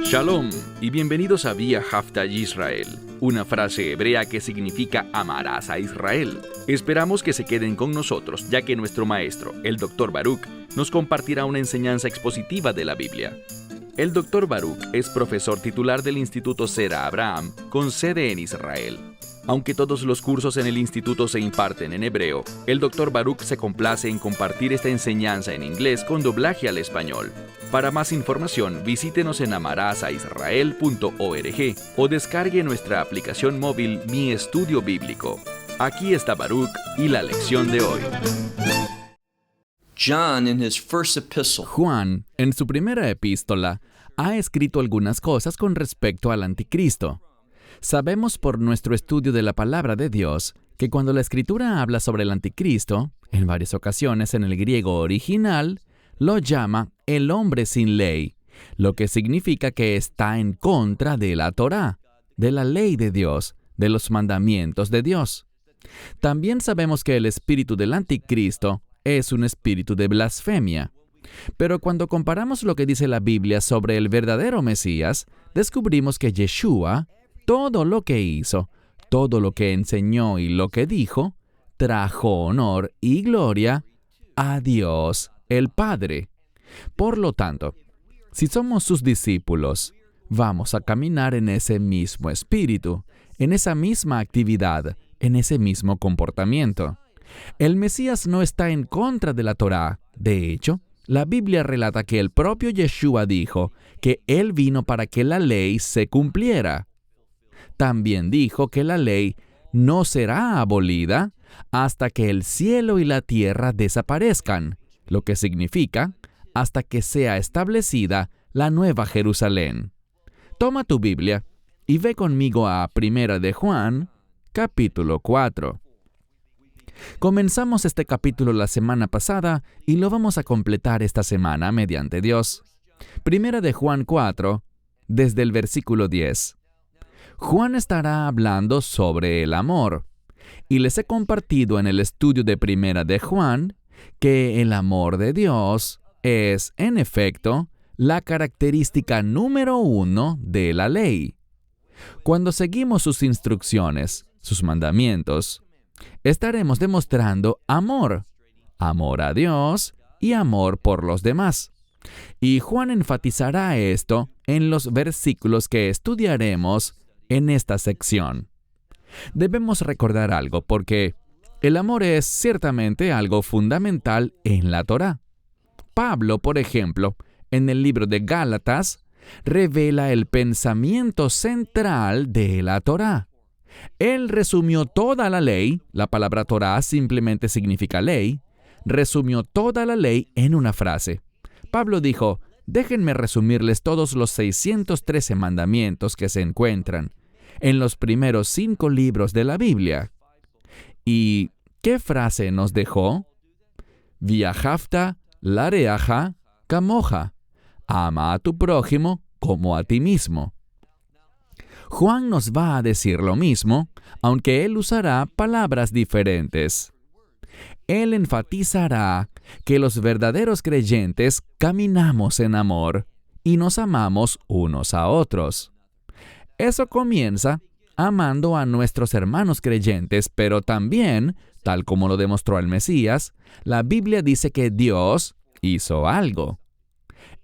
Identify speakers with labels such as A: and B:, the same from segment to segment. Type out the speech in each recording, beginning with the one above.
A: Shalom y bienvenidos a Vía Hafta Yisrael, una frase hebrea que significa amarás a Israel. Esperamos que se queden con nosotros, ya que nuestro maestro, el Dr. Baruch, nos compartirá una enseñanza expositiva de la Biblia. El Dr. Baruch es profesor titular del Instituto Sera Abraham, con sede en Israel. Aunque todos los cursos en el instituto se imparten en hebreo, el Dr. Baruch se complace en compartir esta enseñanza en inglés con doblaje al español. Para más información, visítenos en amarasaisrael.org o descargue nuestra aplicación móvil Mi Estudio Bíblico. Aquí está Baruch y la lección de hoy.
B: Juan, en su primera epístola, ha escrito algunas cosas con respecto al anticristo. Sabemos por nuestro estudio de la palabra de Dios que cuando la Escritura habla sobre el anticristo, en varias ocasiones en el griego original, lo llama el hombre sin ley, lo que significa que está en contra de la Torá, de la ley de Dios, de los mandamientos de Dios. También sabemos que el espíritu del anticristo es un espíritu de blasfemia. Pero cuando comparamos lo que dice la Biblia sobre el verdadero Mesías, descubrimos que Yeshua, todo lo que hizo, todo lo que enseñó y lo que dijo, trajo honor y gloria a Dios el Padre. Por lo tanto, si somos sus discípulos, vamos a caminar en ese mismo espíritu, en esa misma actividad, en ese mismo comportamiento. El Mesías no está en contra de la Torá. De hecho, la Biblia relata que el propio Yeshua dijo que Él vino para que la ley se cumpliera. También dijo que la ley no será abolida hasta que el cielo y la tierra desaparezcan, lo que significa hasta que sea establecida la nueva Jerusalén. Toma tu Biblia y ve conmigo a 1 de Juan, capítulo 4. Comenzamos este capítulo la semana pasada y lo vamos a completar esta semana mediante Dios. 1 de Juan 4, desde el versículo 10. Juan estará hablando sobre el amor, y les he compartido en el estudio de 1 de Juan que el amor de Dios es, en efecto, la característica número 1 de la ley. Cuando seguimos sus instrucciones, sus mandamientos, estaremos demostrando amor a Dios y amor por los demás. Y Juan enfatizará esto en los versículos que estudiaremos en esta sección. Debemos recordar algo porque el amor es ciertamente algo fundamental en la Torá. Pablo, por ejemplo, en el libro de Gálatas, revela el pensamiento central de la Torá. Él resumió toda la ley, la palabra Torá simplemente significa ley, resumió toda la ley en una frase. Pablo dijo, déjenme resumirles todos los 613 mandamientos que se encuentran en los primeros 5 libros de la Biblia. ¿Y qué frase nos dejó? Viajafta, lareaja, camoja. Ama a tu prójimo como a ti mismo. Juan nos va a decir lo mismo, aunque él usará palabras diferentes. Él enfatizará que los verdaderos creyentes caminamos en amor y nos amamos unos a otros. Eso comienza amando a nuestros hermanos creyentes, pero también, tal como lo demostró el Mesías, la Biblia dice que Dios hizo algo.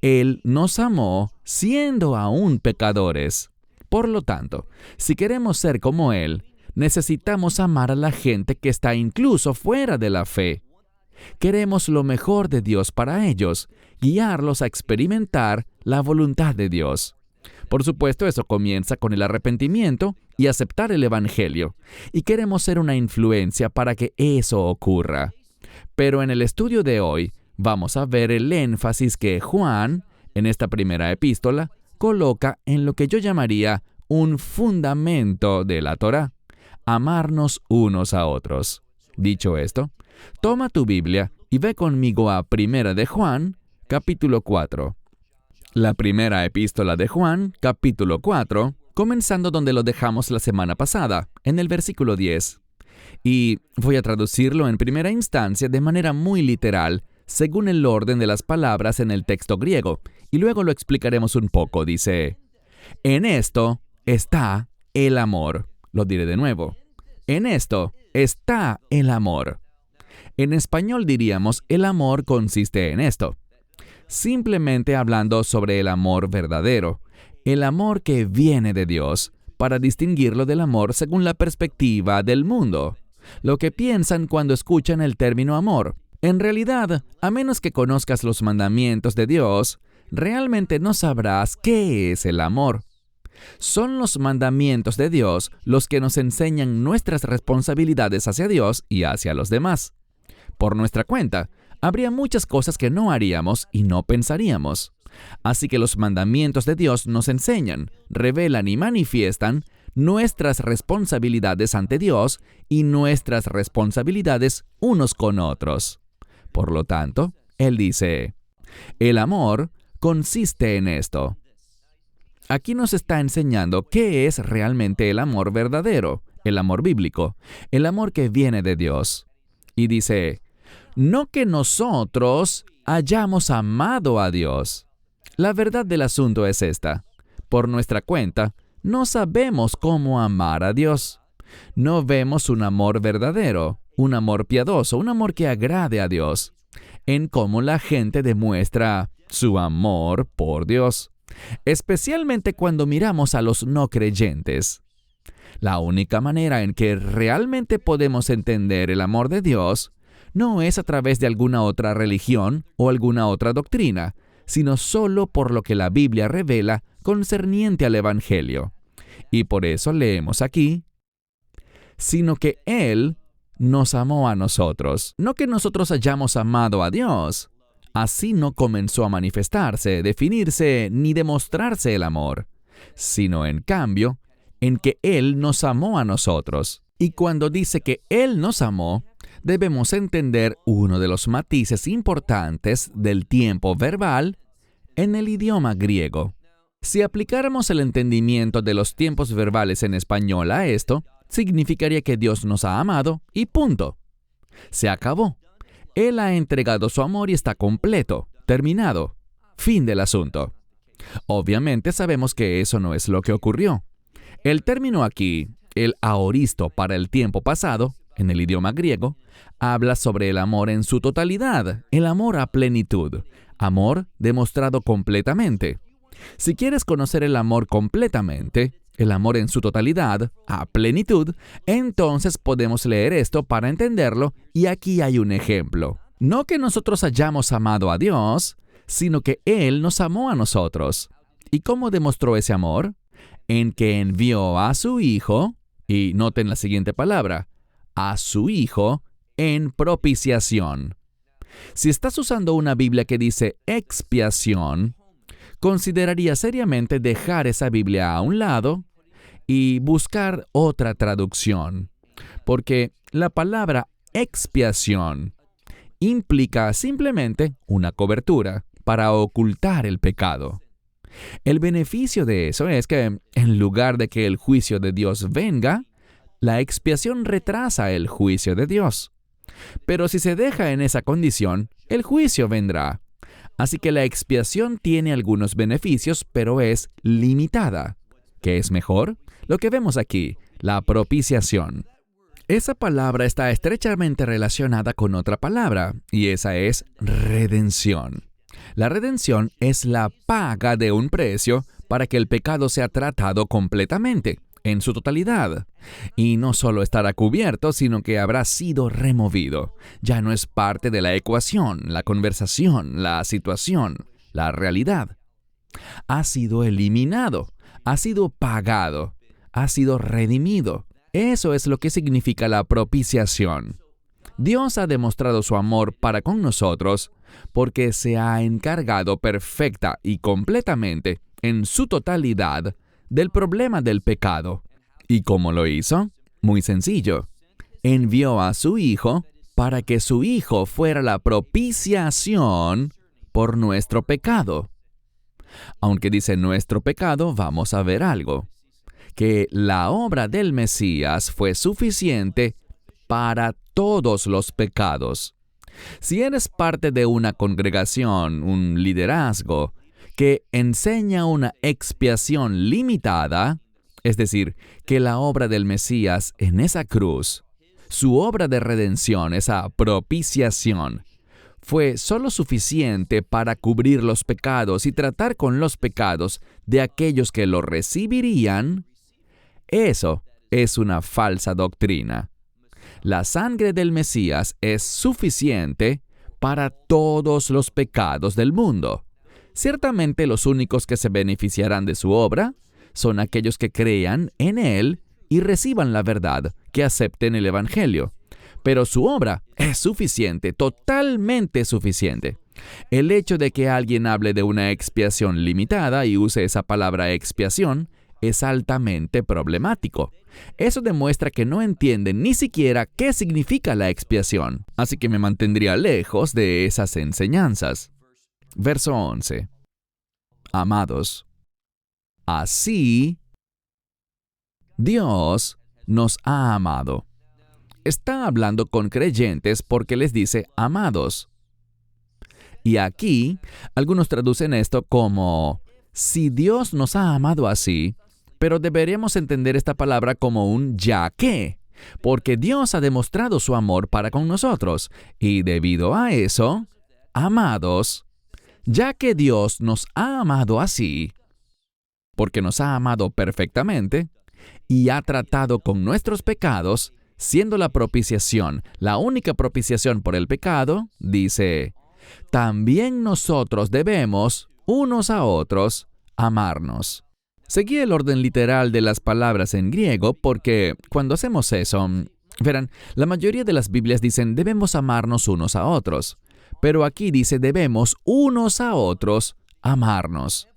B: Él nos amó siendo aún pecadores. Por lo tanto, si queremos ser como Él, necesitamos amar a la gente que está incluso fuera de la fe. Queremos lo mejor de Dios para ellos, guiarlos a experimentar la voluntad de Dios. Por supuesto, eso comienza con el arrepentimiento y aceptar el Evangelio, y queremos ser una influencia para que eso ocurra. Pero en el estudio de hoy, vamos a ver el énfasis que Juan, en esta primera epístola, coloca en lo que yo llamaría un fundamento de la Torá: amarnos unos a otros. Dicho esto, toma tu Biblia y ve conmigo a 1 de Juan, capítulo 4. La primera epístola de Juan, capítulo 4, comenzando donde lo dejamos la semana pasada, en el versículo 10. Y voy a traducirlo en primera instancia de manera muy literal, según el orden de las palabras en el texto griego, y luego lo explicaremos un poco. Dice, en esto está el amor. Lo diré de nuevo. En esto está el amor. En español diríamos, el amor consiste en esto. Simplemente hablando sobre el amor verdadero, el amor que viene de Dios, para distinguirlo del amor según la perspectiva del mundo. Lo que piensan cuando escuchan el término amor. En realidad, a menos que conozcas los mandamientos de Dios, realmente no sabrás qué es el amor. Son los mandamientos de Dios los que nos enseñan nuestras responsabilidades hacia Dios y hacia los demás. Por nuestra cuenta, habría muchas cosas que no haríamos y no pensaríamos. Así que los mandamientos de Dios nos enseñan, revelan y manifiestan nuestras responsabilidades ante Dios y nuestras responsabilidades unos con otros. Por lo tanto, Él dice, el amor consiste en esto. Aquí nos está enseñando qué es realmente el amor verdadero, el amor bíblico, el amor que viene de Dios. Y dice, no que nosotros hayamos amado a Dios. La verdad del asunto es esta. Por nuestra cuenta, no sabemos cómo amar a Dios. No vemos un amor verdadero, un amor piadoso, un amor que agrade a Dios, en cómo la gente demuestra su amor por Dios, especialmente cuando miramos a los no creyentes. La única manera en que realmente podemos entender el amor de Dios no es a través de alguna otra religión o alguna otra doctrina, sino solo por lo que la Biblia revela concerniente al Evangelio. Y por eso leemos aquí, sino que Él nos amó a nosotros, no que nosotros hayamos amado a Dios. Así no comenzó a manifestarse, definirse ni demostrarse el amor, sino en cambio, en que Él nos amó a nosotros. Y cuando dice que Él nos amó, debemos entender uno de los matices importantes del tiempo verbal en el idioma griego. Si aplicáramos el entendimiento de los tiempos verbales en español a esto, significaría que Dios nos ha amado y punto. Se acabó. Él ha entregado su amor y está completo, terminado. Fin del asunto. Obviamente sabemos que eso no es lo que ocurrió. El término aquí, el aoristo para el tiempo pasado, en el idioma griego, habla sobre el amor en su totalidad, el amor a plenitud, amor demostrado completamente. Si quieres conocer el amor completamente, el amor en su totalidad, a plenitud, entonces podemos leer esto para entenderlo, y aquí hay un ejemplo. No que nosotros hayamos amado a Dios, sino que Él nos amó a nosotros. ¿Y cómo demostró ese amor? En que envió a su Hijo, y noten la siguiente palabra, a su Hijo en propiciación. Si estás usando una Biblia que dice expiación, consideraría seriamente dejar esa Biblia a un lado y buscar otra traducción, porque la palabra expiación implica simplemente una cobertura para ocultar el pecado. El beneficio de eso es que, en lugar de que el juicio de Dios venga, la expiación retrasa el juicio de Dios. Pero si se deja en esa condición, el juicio vendrá. Así que la expiación tiene algunos beneficios, pero es limitada. ¿Qué es mejor? Lo que vemos aquí, la propiciación. Esa palabra está estrechamente relacionada con otra palabra, y esa es redención. La redención es la paga de un precio para que el pecado sea tratado completamente, en su totalidad. Y no solo estará cubierto, sino que habrá sido removido. Ya no es parte de la ecuación, la conversación, la situación, la realidad. Ha sido eliminado, ha sido pagado, ha sido redimido. Eso es lo que significa la propiciación. Dios ha demostrado su amor para con nosotros porque se ha encargado perfecta y completamente, en su totalidad, del problema del pecado. ¿Y cómo lo hizo? Muy sencillo. Envió a su Hijo para que su Hijo fuera la propiciación por nuestro pecado. Aunque dice nuestro pecado, vamos a ver algo. Que la obra del Mesías fue suficiente para todos los pecados. Si eres parte de una congregación, un liderazgo, que enseña una expiación limitada, es decir, que la obra del Mesías en esa cruz, su obra de redención, esa propiciación, fue solo suficiente para cubrir los pecados y tratar con los pecados de aquellos que lo recibirían, eso es una falsa doctrina. La sangre del Mesías es suficiente para todos los pecados del mundo. Ciertamente los únicos que se beneficiarán de su obra son aquellos que crean en Él y reciban la verdad, que acepten el Evangelio. Pero su obra es suficiente, totalmente suficiente. El hecho de que alguien hable de una expiación limitada y use esa palabra expiación es altamente problemático. Eso demuestra que no entienden ni siquiera qué significa la expiación, así que me mantendría lejos de esas enseñanzas. Verso 11. Amados, así Dios nos ha amado. Está hablando con creyentes porque les dice amados. Y aquí, algunos traducen esto como, si Dios nos ha amado así, pero deberíamos entender esta palabra como un ya que, porque Dios ha demostrado su amor para con nosotros, y debido a eso, amados, ya que Dios nos ha amado así, porque nos ha amado perfectamente, y ha tratado con nuestros pecados, siendo la propiciación, la única propiciación por el pecado, dice, también nosotros debemos, unos a otros, amarnos. Seguí el orden literal de las palabras en griego porque cuando hacemos eso, verán, la mayoría de las Biblias dicen debemos amarnos unos a otros, pero aquí dice debemos unos a otros amarnos.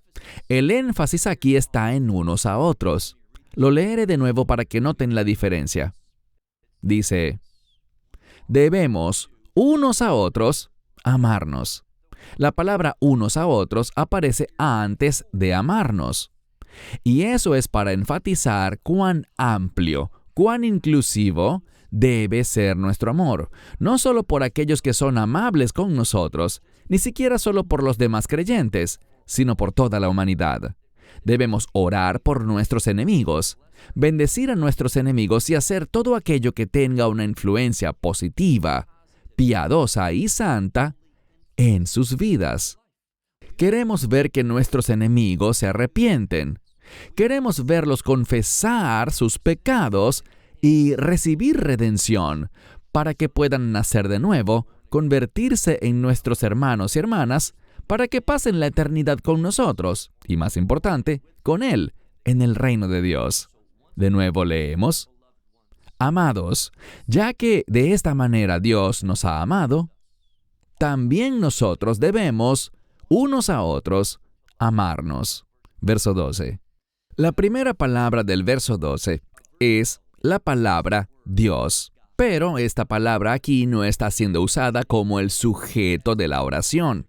B: El énfasis aquí está en unos a otros. Lo leeré de nuevo para que noten la diferencia. Dice, debemos unos a otros amarnos. La palabra unos a otros aparece antes de amarnos. Y eso es para enfatizar cuán amplio, cuán inclusivo debe ser nuestro amor, no solo por aquellos que son amables con nosotros, ni siquiera solo por los demás creyentes, sino por toda la humanidad. Debemos orar por nuestros enemigos, bendecir a nuestros enemigos y hacer todo aquello que tenga una influencia positiva, piadosa y santa en sus vidas. Queremos ver que nuestros enemigos se arrepienten. Queremos verlos confesar sus pecados y recibir redención para que puedan nacer de nuevo, convertirse en nuestros hermanos y hermanas, para que pasen la eternidad con nosotros, y más importante, con Él, en el reino de Dios. De nuevo leemos, amados, ya que de esta manera Dios nos ha amado, también nosotros debemos, unos a otros, amarnos. Verso 12. La primera palabra del verso 12 es la palabra Dios, pero esta palabra aquí no está siendo usada como el sujeto de la oración.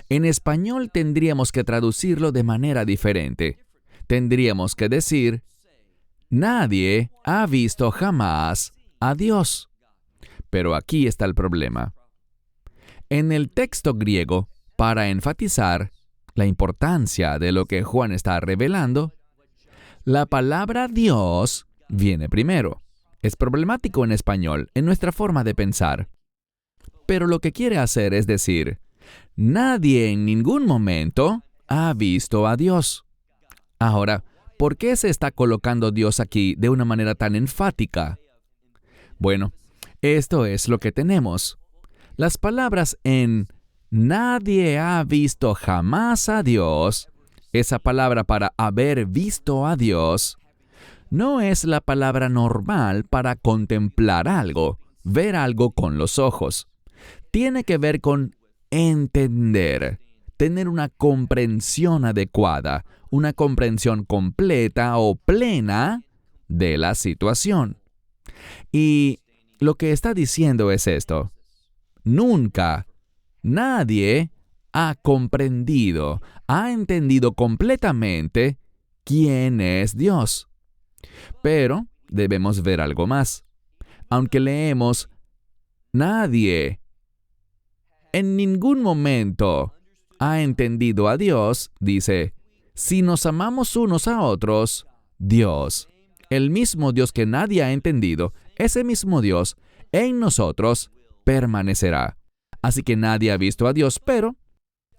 B: En español tendríamos que traducirlo de manera diferente. Tendríamos que decir, nadie ha visto jamás a Dios. Pero aquí está el problema. En el texto griego, para enfatizar la importancia de lo que Juan está revelando, la palabra Dios viene primero. Es problemático en español, en nuestra forma de pensar. Pero lo que quiere hacer es decir, nadie en ningún momento ha visto a Dios. Ahora, ¿por qué se está colocando Dios aquí de una manera tan enfática? Bueno, esto es lo que tenemos. Las palabras en nadie ha visto jamás a Dios, esa palabra para haber visto a Dios, no es la palabra normal para contemplar algo, ver algo con los ojos. Tiene que ver con entender, tener una comprensión adecuada, una comprensión completa o plena de la situación. Y lo que está diciendo es esto. Nunca, nadie ha comprendido, ha entendido completamente quién es Dios. Pero debemos ver algo más. Aunque leemos, nadie en ningún momento ha entendido a Dios, dice, si nos amamos unos a otros, Dios, el mismo Dios que nadie ha entendido, ese mismo Dios, en nosotros permanecerá. Así que nadie ha visto a Dios, pero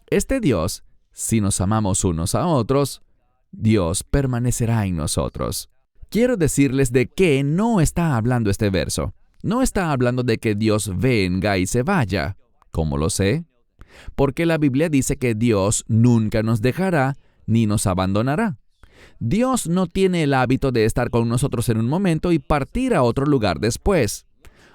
B: este Dios, si nos amamos unos a otros, Dios permanecerá en nosotros. Quiero decirles de qué no está hablando este verso. No está hablando de que Dios venga y se vaya. ¿Cómo lo sé? Porque la Biblia dice que Dios nunca nos dejará ni nos abandonará. Dios no tiene el hábito de estar con nosotros en un momento y partir a otro lugar después.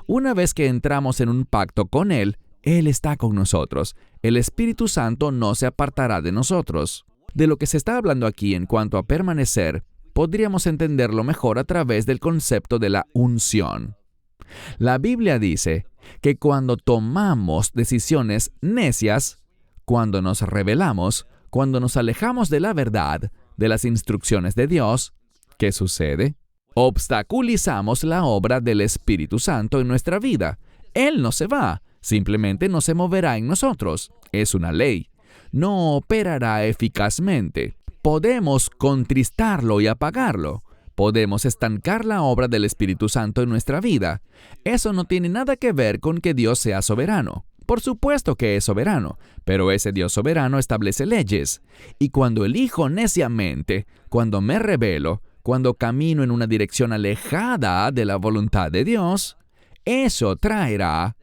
B: Una vez que entramos en un pacto con Él está con nosotros. El Espíritu Santo no se apartará de nosotros. De lo que se está hablando aquí en cuanto a permanecer, podríamos entenderlo mejor a través del concepto de la unción. La Biblia dice que cuando tomamos decisiones necias, cuando nos rebelamos, cuando nos alejamos de la verdad, de las instrucciones de Dios, ¿qué sucede? Obstaculizamos la obra del Espíritu Santo en nuestra vida. Él no se va, simplemente no se moverá en nosotros. Es una ley. No operará eficazmente. Podemos contristarlo y apagarlo. Podemos estancar la obra del Espíritu Santo en nuestra vida. Eso no tiene nada que ver con que Dios sea soberano. Por supuesto que es soberano, pero ese Dios soberano establece leyes. Y cuando elijo neciamente, cuando me rebelo, cuando camino en una dirección alejada de la voluntad de Dios, eso traerá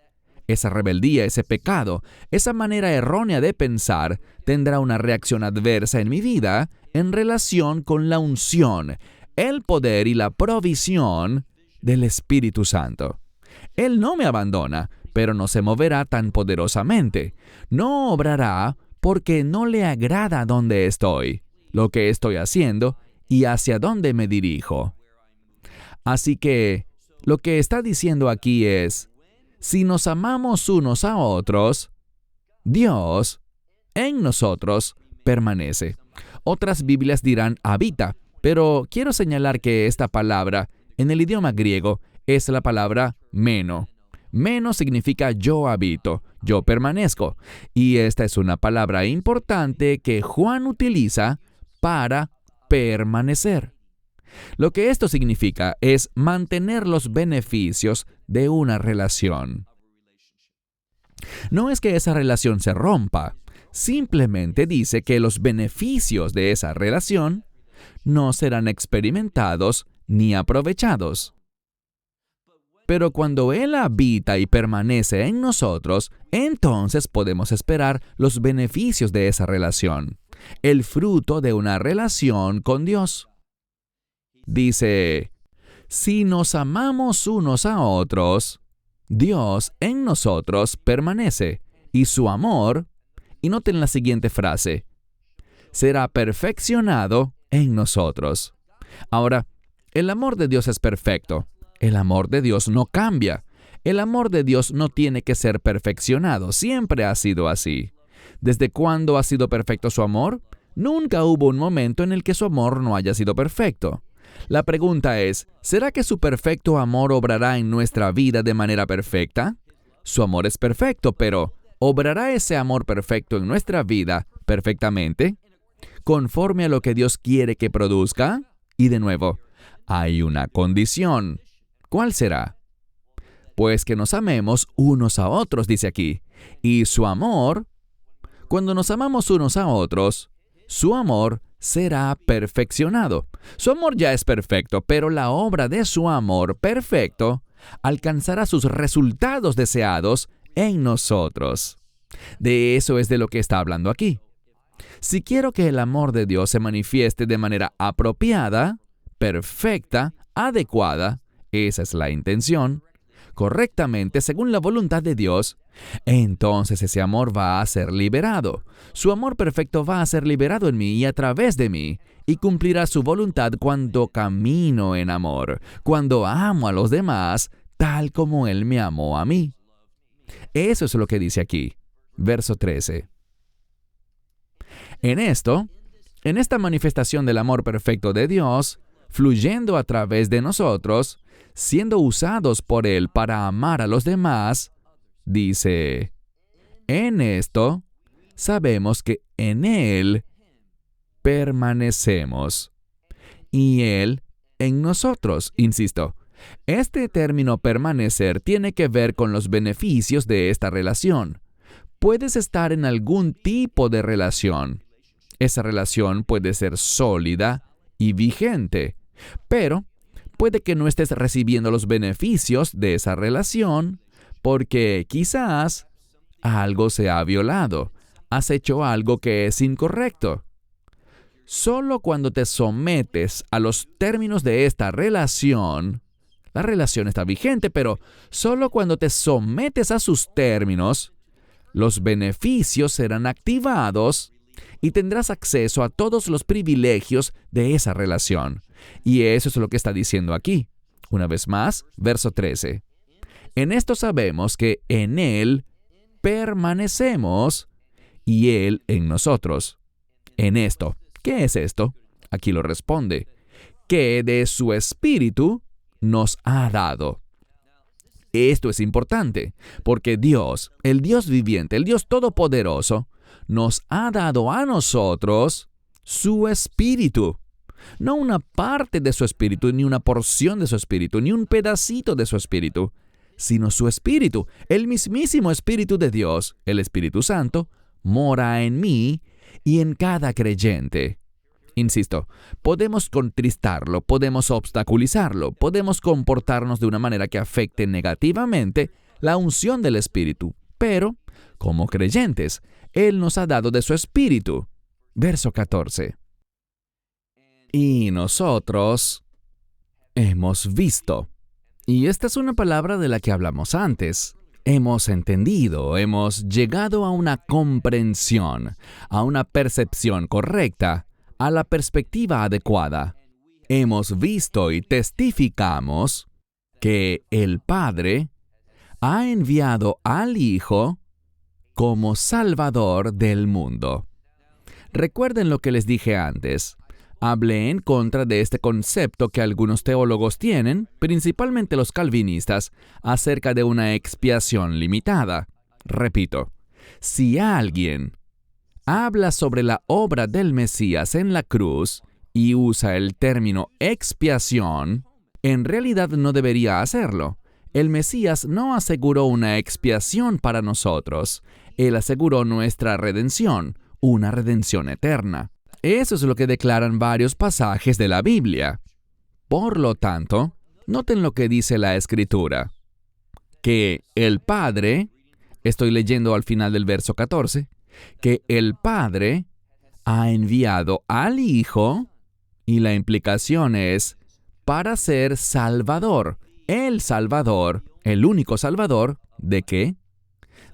B: esa rebeldía, ese pecado, esa manera errónea de pensar, tendrá una reacción adversa en mi vida en relación con la unción, el poder y la provisión del Espíritu Santo. Él no me abandona, pero no se moverá tan poderosamente. No obrará porque no le agrada donde estoy, lo que estoy haciendo y hacia dónde me dirijo. Así que, lo que está diciendo aquí es, si nos amamos unos a otros, Dios en nosotros permanece. Otras Biblias dirán habita, pero quiero señalar que esta palabra, en el idioma griego, es la palabra meno. Meno significa yo habito, yo permanezco. Y esta es una palabra importante que Juan utiliza para permanecer. Lo que esto significa es mantener los beneficios de una relación. No es que esa relación se rompa, simplemente dice que los beneficios de esa relación no serán experimentados ni aprovechados. Pero cuando Él habita y permanece en nosotros, entonces podemos esperar los beneficios de esa relación, el fruto de una relación con Dios. Dice, si nos amamos unos a otros, Dios en nosotros permanece, y su amor, y noten la siguiente frase, será perfeccionado en nosotros. Ahora, el amor de Dios es perfecto. El amor de Dios no cambia. El amor de Dios no tiene que ser perfeccionado. Siempre ha sido así. ¿Desde cuándo ha sido perfecto su amor? Nunca hubo un momento en el que su amor no haya sido perfecto. La pregunta es, ¿será que su perfecto amor obrará en nuestra vida de manera perfecta? Su amor es perfecto, pero ¿obrará ese amor perfecto en nuestra vida perfectamente? ¿Conforme a lo que Dios quiere que produzca? Y de nuevo, hay una condición. ¿Cuál será? Pues que nos amemos unos a otros, dice aquí. Y su amor, cuando nos amamos unos a otros, su amor será perfeccionado. Su amor ya es perfecto, pero la obra de su amor perfecto alcanzará sus resultados deseados en nosotros. De eso es de lo que está hablando aquí. Si quiero que el amor de Dios se manifieste de manera apropiada, perfecta, adecuada, esa es la intención, correctamente según la voluntad de Dios, entonces ese amor va a ser liberado. Su amor perfecto va a ser liberado en mí y a través de mí, y cumplirá su voluntad cuando camino en amor, cuando amo a los demás, tal como Él me amó a mí. Eso es lo que dice aquí, verso 13. En esta manifestación del amor perfecto de Dios, fluyendo a través de nosotros, siendo usados por Él para amar a los demás, dice, En esto sabemos que en Él permanecemos y Él en nosotros. Insisto, este término permanecer tiene que ver con los beneficios de esta relación. Puedes estar en algún tipo de relación. Esa relación puede ser sólida y vigente, pero puede que no estés recibiendo los beneficios de esa relación porque quizás algo se ha violado, has hecho algo que es incorrecto. Solo cuando te sometes a los términos de esta relación, la relación está vigente, pero solo cuando te sometes a sus términos, los beneficios serán activados y tendrás acceso a todos los privilegios de esa relación. Y eso es lo que está diciendo aquí. Una vez más, verso 13. En esto sabemos que en Él permanecemos y Él en nosotros. En esto, ¿qué es esto? Aquí lo responde, que de su Espíritu nos ha dado. Esto es importante, porque Dios, el Dios viviente, el Dios todopoderoso, nos ha dado a nosotros su Espíritu. No una parte de su Espíritu, ni una porción de su Espíritu, ni un pedacito de su Espíritu, sino su Espíritu, el mismísimo Espíritu de Dios, el Espíritu Santo, mora en mí y en cada creyente. Insisto, podemos contristarlo, podemos obstaculizarlo, podemos comportarnos de una manera que afecte negativamente la unción del Espíritu, pero, como creyentes, Él nos ha dado de su Espíritu. Verso 14. Y nosotros hemos visto. Y esta es una palabra de la que hablamos antes. Hemos entendido, hemos llegado a una comprensión, a una percepción correcta, a la perspectiva adecuada. Hemos visto y testificamos que el Padre ha enviado al Hijo como Salvador del mundo. Recuerden lo que les dije antes. Hablé en contra de este concepto que algunos teólogos tienen, principalmente los calvinistas, acerca de una expiación limitada. Repito, si alguien habla sobre la obra del Mesías en la cruz y usa el término expiación, en realidad no debería hacerlo. El Mesías no aseguró una expiación para nosotros. Él aseguró nuestra redención, una redención eterna. Eso es lo que declaran varios pasajes de la Biblia. Por lo tanto, noten lo que dice la Escritura, que el Padre, estoy leyendo al final del verso 14, que el Padre ha enviado al Hijo, y la implicación es para ser Salvador, el único Salvador, ¿de qué?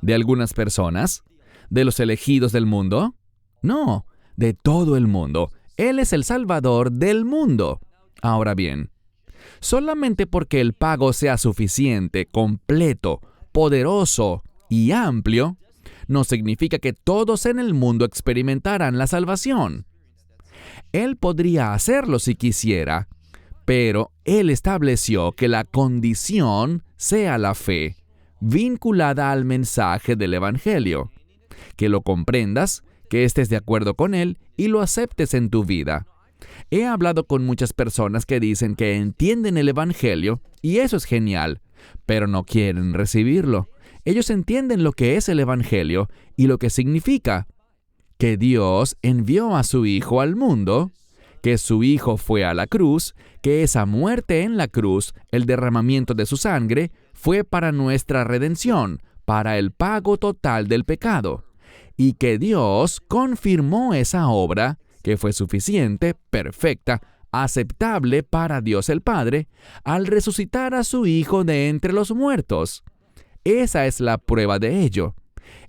B: ¿De algunas personas? ¿De los elegidos del mundo? No, de todo el mundo. Él es el Salvador del mundo. Ahora bien, solamente porque el pago sea suficiente, completo, poderoso y amplio, no significa que todos en el mundo experimentaran la salvación. Él podría hacerlo si quisiera, pero Él estableció que la condición sea la fe, vinculada al mensaje del Evangelio. Que lo comprendas, que estés de acuerdo con Él y lo aceptes en tu vida. He hablado con muchas personas que dicen que entienden el Evangelio, y eso es genial, pero no quieren recibirlo. Ellos entienden lo que es el Evangelio y lo que significa. Que Dios envió a su Hijo al mundo, que su Hijo fue a la cruz, que esa muerte en la cruz, el derramamiento de su sangre, fue para nuestra redención, para el pago total del pecado, y que Dios confirmó esa obra, que fue suficiente, perfecta, aceptable para Dios el Padre, al resucitar a su Hijo de entre los muertos. Esa es la prueba de ello.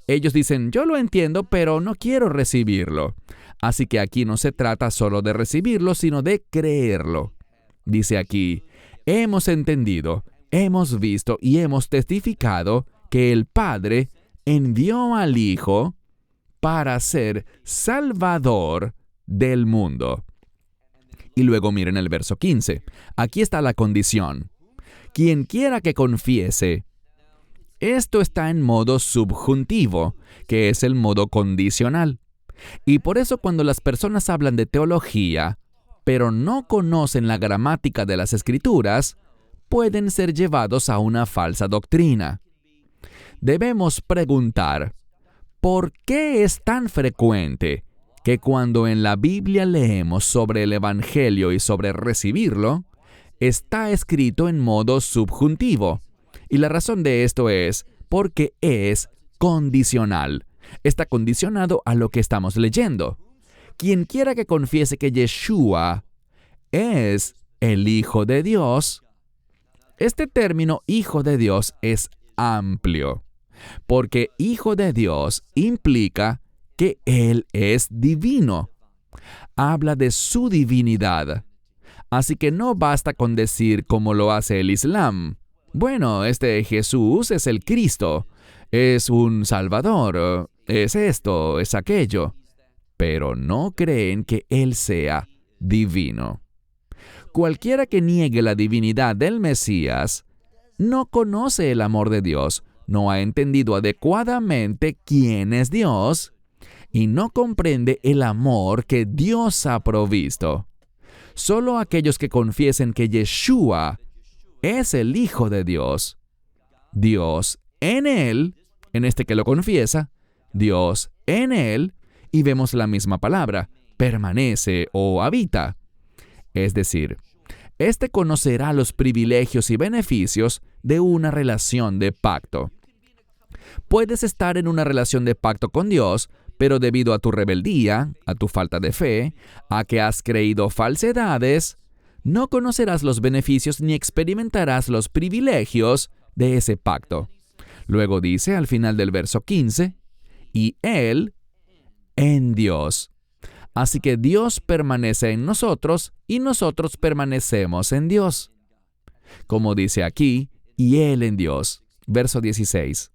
B: Ellos dicen, yo lo entiendo, pero no quiero recibirlo. Así que aquí no se trata solo de recibirlo, sino de creerlo. Dice aquí, hemos entendido, hemos visto y hemos testificado que el Padre envió al Hijo para ser Salvador del mundo. Y luego miren el verso 15. Aquí está la condición. Quien quiera que confiese Esto está en modo subjuntivo, que es el modo condicional. Y por eso cuando las personas hablan de teología, pero no conocen la gramática de las Escrituras, pueden ser llevados a una falsa doctrina. Debemos preguntar, ¿por qué es tan frecuente que cuando en la Biblia leemos sobre el Evangelio y sobre recibirlo, está escrito en modo subjuntivo? Y la razón de esto es porque es condicional. Está condicionado a lo que estamos leyendo. Quien quiera que confiese que Yeshua es el Hijo de Dios, este término Hijo de Dios es amplio, porque Hijo de Dios implica que Él es divino. Habla de su divinidad. Así que no basta con decir como lo hace el Islam. Bueno, este Jesús es el Cristo, es un Salvador, es esto, es aquello. Pero no creen que Él sea divino. Cualquiera que niegue la divinidad del Mesías no conoce el amor de Dios, no ha entendido adecuadamente quién es Dios y no comprende el amor que Dios ha provisto. Solo aquellos que confiesen que Yeshua es el Hijo de Dios, Dios en Él, en este que lo confiesa, Dios en Él, y vemos la misma palabra, permanece o habita. Es decir, éste conocerá los privilegios y beneficios de una relación de pacto. Puedes estar en una relación de pacto con Dios, pero debido a tu rebeldía, a tu falta de fe, a que has creído falsedades, no conocerás los beneficios ni experimentarás los privilegios de ese pacto. Luego dice al final del verso 15, y Él en Dios. Así que Dios permanece en nosotros y nosotros permanecemos en Dios. Como dice aquí, y Él en Dios. Verso 16.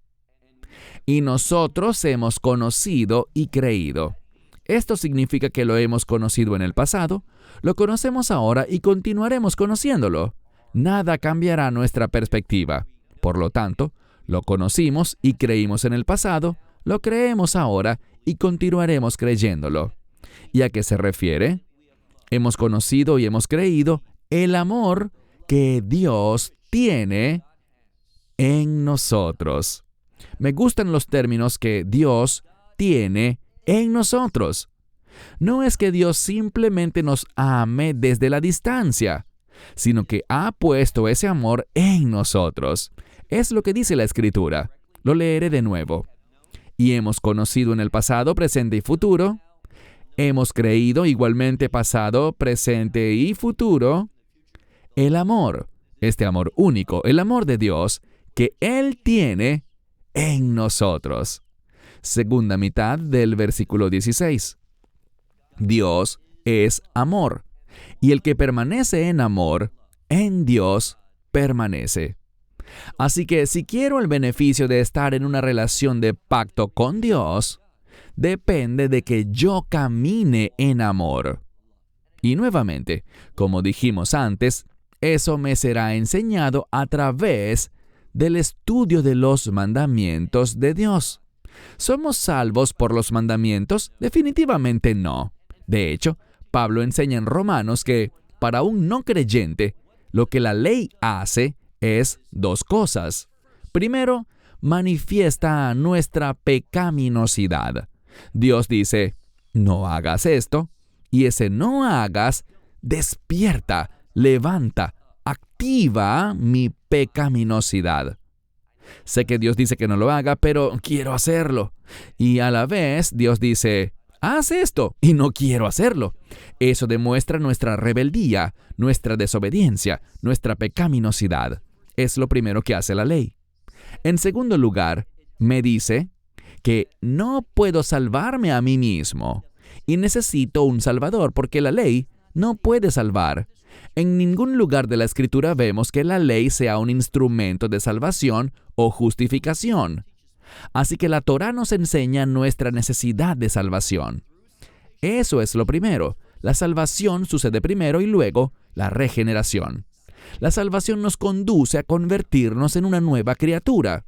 B: Y nosotros hemos conocido y creído. Esto significa que lo hemos conocido en el pasado, lo conocemos ahora y continuaremos conociéndolo. Nada cambiará nuestra perspectiva. Por lo tanto, lo conocimos y creímos en el pasado, lo creemos ahora y continuaremos creyéndolo. ¿Y a qué se refiere? Hemos conocido y hemos creído el amor que Dios tiene en nosotros. Me gustan los términos que Dios tiene en nosotros. No es que Dios simplemente nos ame desde la distancia, sino que ha puesto ese amor en nosotros. Es lo que dice la Escritura. Lo leeré de nuevo. Y hemos conocido en el pasado, presente y futuro. Hemos creído igualmente pasado, presente y futuro. El amor, este amor único, el amor de Dios, que Él tiene en nosotros. Segunda mitad del versículo 16. Dios es amor, y el que permanece en amor, en Dios permanece. Así que si quiero el beneficio de estar en una relación de pacto con Dios, depende de que yo camine en amor. Y nuevamente, como dijimos antes, eso me será enseñado a través del estudio de los mandamientos de Dios. ¿Somos salvos por los mandamientos? Definitivamente no. De hecho, Pablo enseña en Romanos que, para un no creyente, lo que la ley hace es dos cosas. Primero, manifiesta nuestra pecaminosidad. Dios dice, no hagas esto, y ese no hagas despierta, levanta, activa mi pecaminosidad. Sé que Dios dice que no lo haga, pero quiero hacerlo. Y a la vez, Dios dice, haz esto, y no quiero hacerlo. Eso demuestra nuestra rebeldía, nuestra desobediencia, nuestra pecaminosidad. Es lo primero que hace la ley. En segundo lugar, me dice que no puedo salvarme a mí mismo y necesito un Salvador porque la ley no puede salvar. En ningún lugar de la Escritura vemos que la ley sea un instrumento de salvación o justificación. Así que la Torá nos enseña nuestra necesidad de salvación. Eso es lo primero. La salvación sucede primero y luego la regeneración. La salvación nos conduce a convertirnos en una nueva criatura.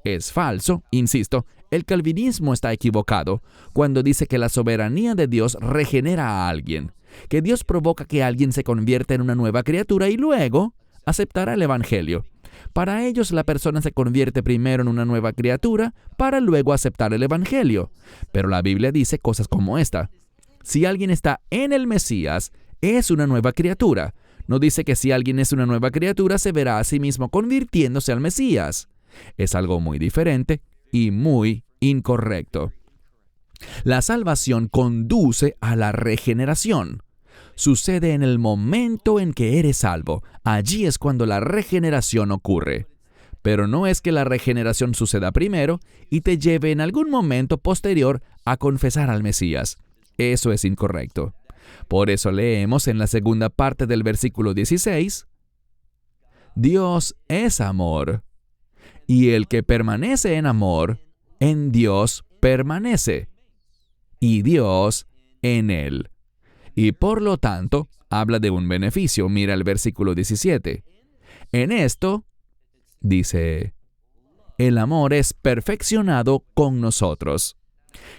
B: Es falso, insisto, el calvinismo está equivocado cuando dice que la soberanía de Dios regenera a alguien, que Dios provoca que alguien se convierta en una nueva criatura y luego aceptará el Evangelio. Para ellos la persona se convierte primero en una nueva criatura para luego aceptar el Evangelio. Pero la Biblia dice cosas como esta. Si alguien está en el Mesías, es una nueva criatura. No dice que si alguien es una nueva criatura se verá a sí mismo convirtiéndose al Mesías. Es algo muy diferente y muy incorrecto. La salvación conduce a la regeneración. Sucede en el momento en que eres salvo. Allí es cuando la regeneración ocurre. Pero no es que la regeneración suceda primero y te lleve en algún momento posterior a confesar al Mesías. Eso es incorrecto. Por eso leemos en la segunda parte del versículo 16, Dios es amor, y el que permanece en amor, en Dios permanece, y Dios en él. Y por lo tanto, habla de un beneficio. Mira el versículo 17. En esto, dice, el amor es perfeccionado con nosotros.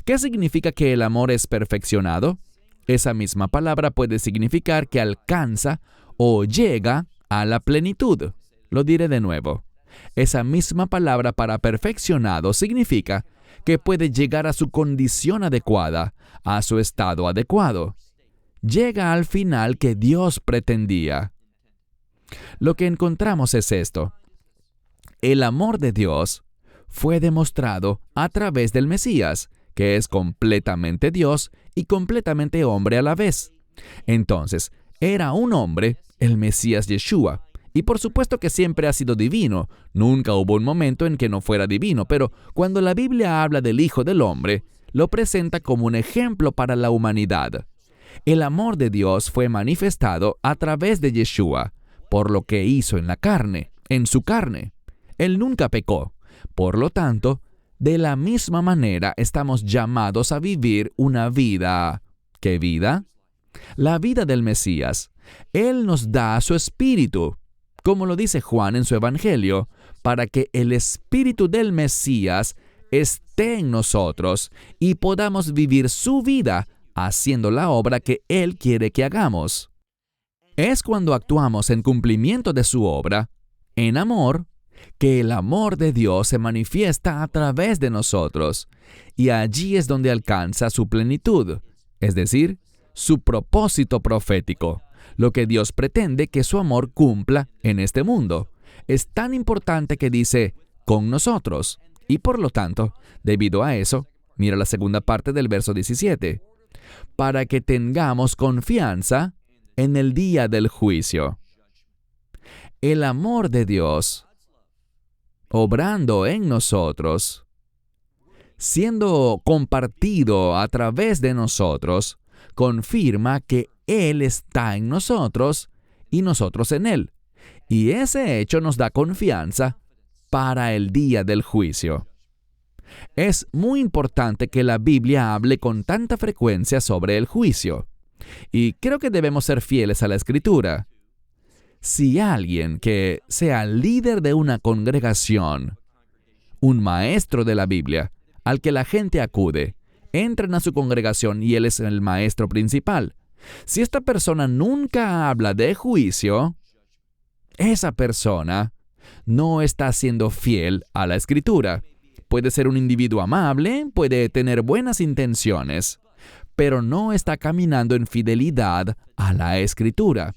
B: ¿Qué significa que el amor es perfeccionado? Esa misma palabra puede significar que alcanza o llega a la plenitud. Lo diré de nuevo. Esa misma palabra para perfeccionado significa que puede llegar a su condición adecuada, a su estado adecuado. Llega al final que Dios pretendía. Lo que encontramos es esto. El amor de Dios fue demostrado a través del Mesías, que es completamente Dios y completamente hombre a la vez. Entonces, era un hombre, el Mesías Yeshua, y por supuesto que siempre ha sido divino. Nunca hubo un momento en que no fuera divino, pero cuando la Biblia habla del Hijo del Hombre, lo presenta como un ejemplo para la humanidad. El amor de Dios fue manifestado a través de Yeshua, por lo que hizo en la carne, en su carne. Él nunca pecó. Por lo tanto, de la misma manera estamos llamados a vivir una vida. ¿Qué vida? La vida del Mesías. Él nos da su espíritu, como lo dice Juan en su Evangelio, para que el espíritu del Mesías esté en nosotros y podamos vivir su vida haciendo la obra que Él quiere que hagamos. Es cuando actuamos en cumplimiento de su obra, en amor, que el amor de Dios se manifiesta a través de nosotros, y allí es donde alcanza su plenitud, es decir, su propósito profético, lo que Dios pretende que su amor cumpla en este mundo. Es tan importante que dice, con nosotros, y por lo tanto, debido a eso, mira la segunda parte del verso 17, para que tengamos confianza en el día del juicio. El amor de Dios, obrando en nosotros, siendo compartido a través de nosotros, confirma que Él está en nosotros y nosotros en Él. Y ese hecho nos da confianza para el día del juicio. Es muy importante que la Biblia hable con tanta frecuencia sobre el juicio. Y creo que debemos ser fieles a la Escritura. Si alguien que sea líder de una congregación, un maestro de la Biblia, al que la gente acude, entran a su congregación y él es el maestro principal. Si esta persona nunca habla de juicio, esa persona no está siendo fiel a la Escritura. Puede ser un individuo amable, puede tener buenas intenciones, pero no está caminando en fidelidad a la Escritura.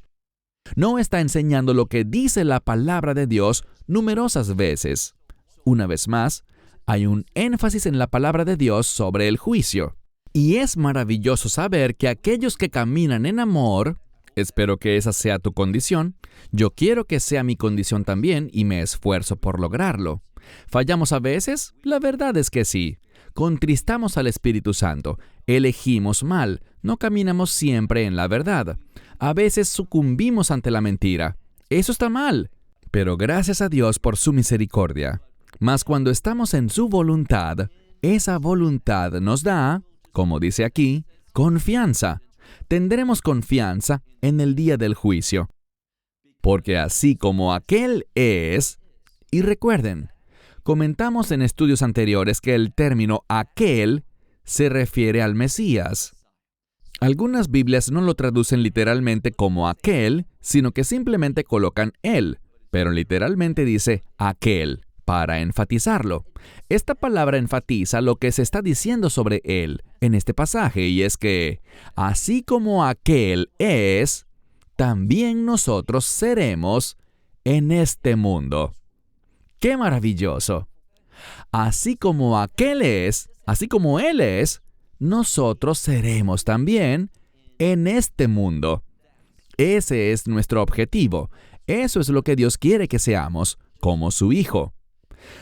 B: No está enseñando lo que dice la palabra de Dios numerosas veces. Una vez más, hay un énfasis en la palabra de Dios sobre el juicio. Y es maravilloso saber que aquellos que caminan en amor, espero que esa sea tu condición, yo quiero que sea mi condición también y me esfuerzo por lograrlo. ¿Fallamos a veces? La verdad es que sí. Contristamos al Espíritu Santo, elegimos mal, no caminamos siempre en la verdad. A veces sucumbimos ante la mentira. Eso está mal, pero gracias a Dios por su misericordia. Mas cuando estamos en su voluntad, esa voluntad nos da, como dice aquí, confianza. Tendremos confianza en el día del juicio. Porque así como aquel es, y recuerden, Comentamos en estudios anteriores que el término aquel se refiere al Mesías. Algunas Biblias no lo traducen literalmente como aquel, sino que simplemente colocan él, pero literalmente dice aquel, para enfatizarlo. Esta palabra enfatiza lo que se está diciendo sobre él en este pasaje, y es que, así como aquel es, también nosotros seremos en este mundo. ¡Qué maravilloso! Así como aquel es, así como él es, nosotros seremos también en este mundo. Ese es nuestro objetivo. Eso es lo que Dios quiere que seamos, como su Hijo.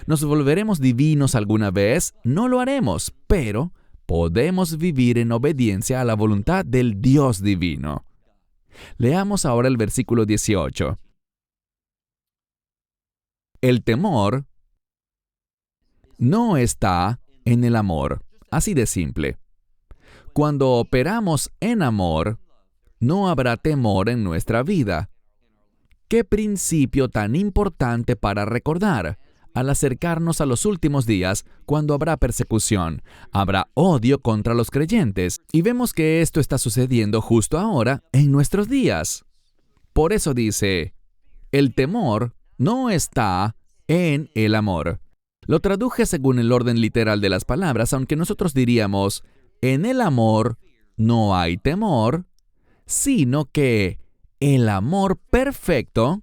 B: ¿Nos volveremos divinos alguna vez? No lo haremos, pero podemos vivir en obediencia a la voluntad del Dios divino. Leamos ahora el versículo 18. El temor no está en el amor, así de simple. Cuando operamos en amor, no habrá temor en nuestra vida. ¡Qué principio tan importante para recordar! Al acercarnos a los últimos días, cuando habrá persecución, habrá odio contra los creyentes, y vemos que esto está sucediendo justo ahora en nuestros días. Por eso dice, el temor no está en el amor. Lo traduje según el orden literal de las palabras, aunque nosotros diríamos, en el amor no hay temor, sino que el amor perfecto,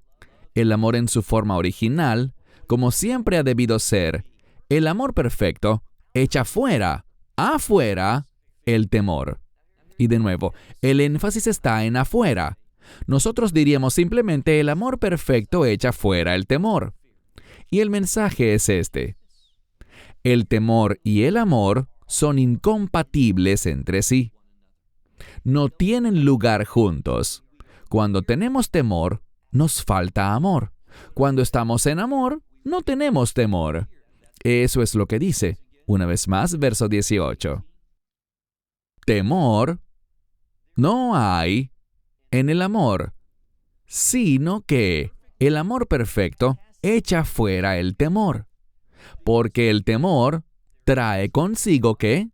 B: el amor en su forma original, como siempre ha debido ser, el amor perfecto echa afuera, el temor. Y de nuevo, el énfasis está en afuera. Nosotros diríamos simplemente el amor perfecto echa fuera el temor. Y el mensaje es este. El temor y el amor son incompatibles entre sí. No tienen lugar juntos. Cuando tenemos temor, nos falta amor. Cuando estamos en amor, no tenemos temor. Eso es lo que dice. Una vez más, verso 18. Temor no hay en el amor, sino que el amor perfecto echa fuera el temor. Porque el temor trae consigo, ¿qué?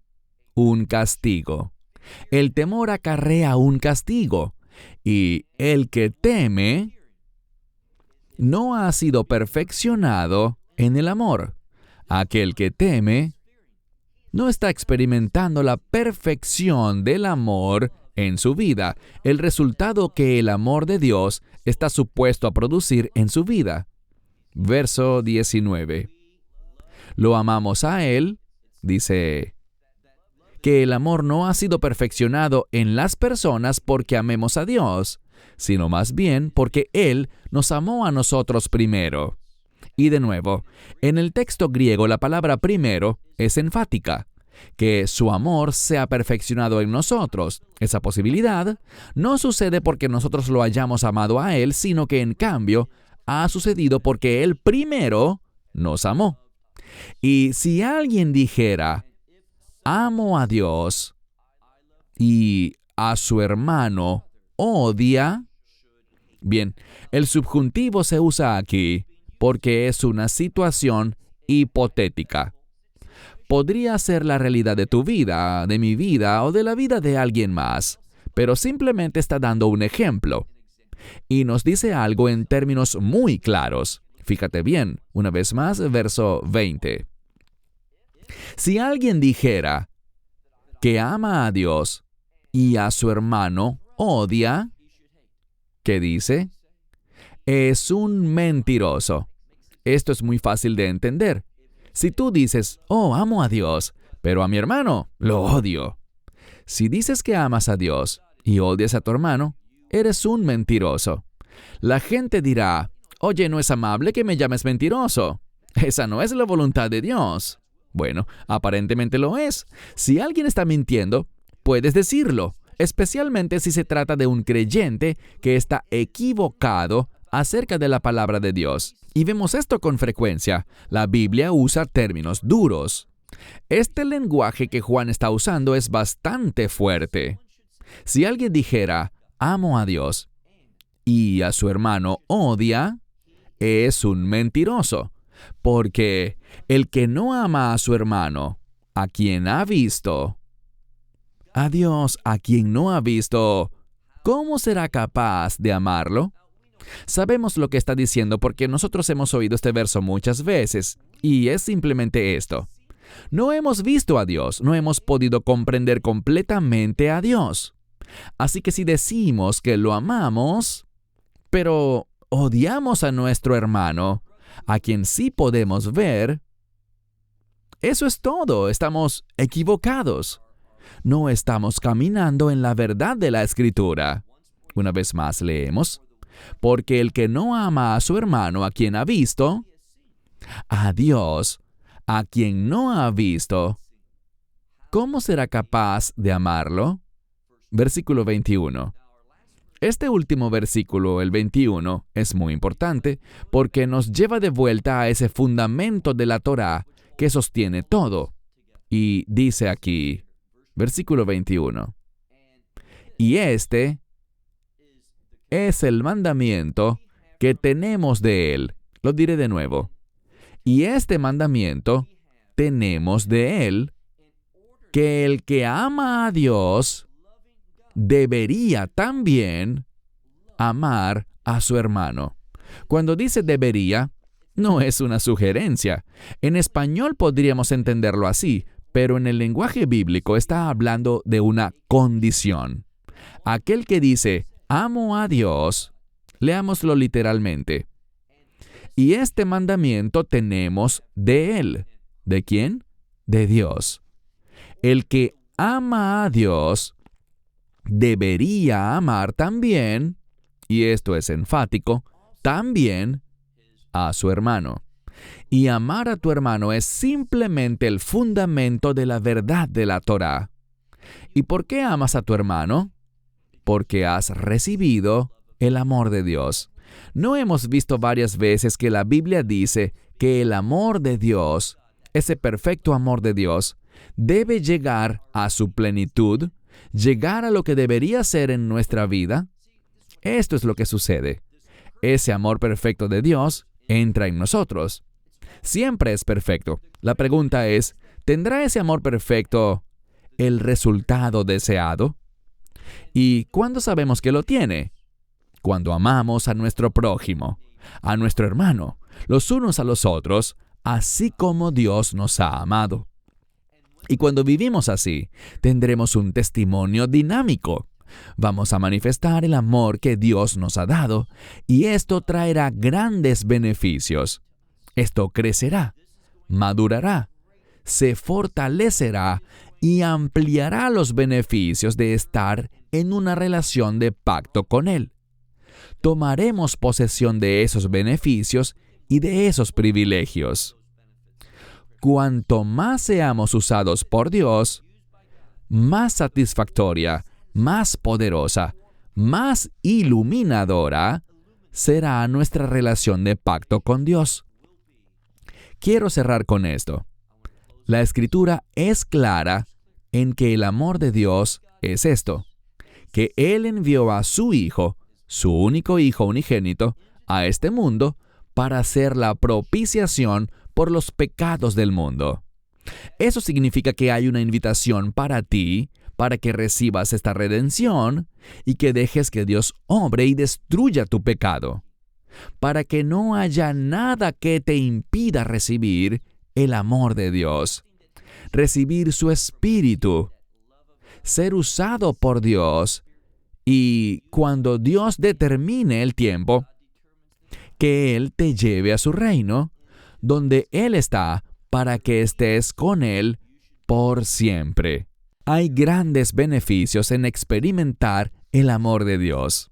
B: Un castigo. El temor acarrea un castigo. Y el que teme no ha sido perfeccionado en el amor. Aquel que teme no está experimentando la perfección del amor en su vida, el resultado que el amor de Dios está supuesto a producir en su vida. Verso 19. Lo amamos a Él, dice, que el amor no ha sido perfeccionado en las personas porque amemos a Dios, sino más bien porque Él nos amó a nosotros primero. Y de nuevo, en el texto griego la palabra primero es enfática, que su amor sea perfeccionado en nosotros. Esa posibilidad no sucede porque nosotros lo hayamos amado a Él, sino que en cambio ha sucedido porque Él primero nos amó. Y si alguien dijera, amo a Dios y a su hermano odia, bien, el subjuntivo se usa aquí porque es una situación hipotética. Podría ser la realidad de tu vida, de mi vida o de la vida de alguien más, pero simplemente está dando un ejemplo. Y nos dice algo en términos muy claros. Fíjate bien, una vez más, verso 20. Si alguien dijera que ama a Dios y a su hermano odia, ¿qué dice? Es un mentiroso. Esto es muy fácil de entender. Si tú dices, oh, amo a Dios, pero a mi hermano lo odio. Si dices que amas a Dios y odias a tu hermano, eres un mentiroso. La gente dirá, oye, no es amable que me llames mentiroso. Esa no es la voluntad de Dios. Bueno, aparentemente lo es. Si alguien está mintiendo, puedes decirlo, especialmente si se trata de un creyente que está equivocado acerca de la palabra de Dios. Y vemos esto con frecuencia. La Biblia usa términos duros. Este lenguaje que Juan está usando es bastante fuerte. Si alguien dijera, amo a Dios, y a su hermano odia, es un mentiroso, porque El que no ama a su hermano, a quien ha visto, a Dios, a quien no ha visto, ¿cómo será capaz de amarlo? Sabemos lo que está diciendo porque nosotros hemos oído este verso muchas veces, y es simplemente esto. No hemos visto a Dios, no hemos podido comprender completamente a Dios. Así que si decimos que lo amamos, pero odiamos a nuestro hermano, a quien sí podemos ver, eso es todo, estamos equivocados. No estamos caminando en la verdad de la Escritura. Una vez más leemos, porque el que no ama a su hermano a quien ha visto, a Dios, a quien no ha visto, ¿cómo será capaz de amarlo? Versículo 21. Este último versículo, el 21, es muy importante porque nos lleva de vuelta a ese fundamento de la Torá que sostiene todo. Y dice aquí, versículo 21, y este es el mandamiento que tenemos de Él. Lo diré de nuevo. Y este mandamiento tenemos de Él, que el que ama a Dios debería también amar a su hermano. Cuando dice debería, no es una sugerencia. En español podríamos entenderlo así, pero en el lenguaje bíblico está hablando de una condición. Aquel que dice, amo a Dios, leámoslo literalmente. Y este mandamiento tenemos de Él. ¿De quién? De Dios. El que ama a Dios debería amar también, y esto es enfático, también a su hermano. Y amar a tu hermano es simplemente el fundamento de la verdad de la Torá. ¿Y por qué amas a tu hermano? Porque has recibido el amor de Dios. ¿No hemos visto varias veces que la Biblia dice que el amor de Dios, ese perfecto amor de Dios, debe llegar a su plenitud, llegar a lo que debería ser en nuestra vida? Esto es lo que sucede. Ese amor perfecto de Dios entra en nosotros. Siempre es perfecto. La pregunta es, ¿tendrá ese amor perfecto el resultado deseado? ¿Y cuándo sabemos que lo tiene? Cuando amamos a nuestro prójimo, a nuestro hermano, los unos a los otros, así como Dios nos ha amado. Y cuando vivimos así, tendremos un testimonio dinámico. Vamos a manifestar el amor que Dios nos ha dado, y esto traerá grandes beneficios. Esto crecerá, madurará, se fortalecerá y ampliará los beneficios de estar en una relación de pacto con Él. Tomaremos posesión de esos beneficios y de esos privilegios. Cuanto más seamos usados por Dios, más satisfactoria, más poderosa, más iluminadora será nuestra relación de pacto con Dios. Quiero cerrar con esto. La Escritura es clara en que el amor de Dios es esto, que Él envió a su Hijo, su único Hijo unigénito, a este mundo para hacer la propiciación por los pecados del mundo. Eso significa que hay una invitación para ti, para que recibas esta redención y que dejes que Dios obre y destruya tu pecado, para que no haya nada que te impida recibir el amor de Dios, recibir su Espíritu, ser usado por Dios, y cuando Dios determine el tiempo, que Él te lleve a su reino, donde Él está para que estés con Él por siempre. Hay grandes beneficios en experimentar el amor de Dios.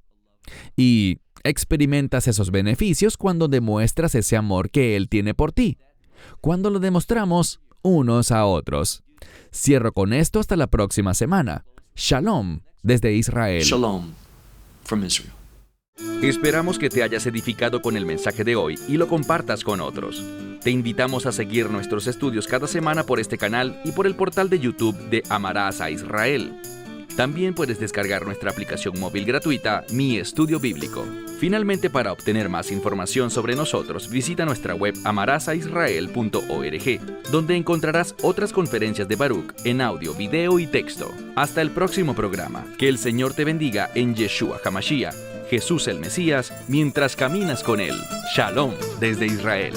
B: Y experimentas esos beneficios cuando demuestras ese amor que Él tiene por ti, cuando lo demostramos unos a otros. Cierro con esto hasta la próxima semana. Shalom desde Israel.
C: Shalom from Israel.
A: Esperamos que te hayas edificado con el mensaje de hoy y lo compartas con otros. Te invitamos a seguir nuestros estudios cada semana por este canal y por el portal de YouTube de Amarás a Israel. También puedes descargar nuestra aplicación móvil gratuita Mi Estudio Bíblico. Finalmente, para obtener más información sobre nosotros, visita nuestra web amarazaisrael.org, donde encontrarás otras conferencias de Baruch en audio, video y texto. Hasta el próximo programa. Que el Señor te bendiga en Yeshua HaMashiach, Jesús el Mesías, mientras caminas con Él. Shalom desde Israel.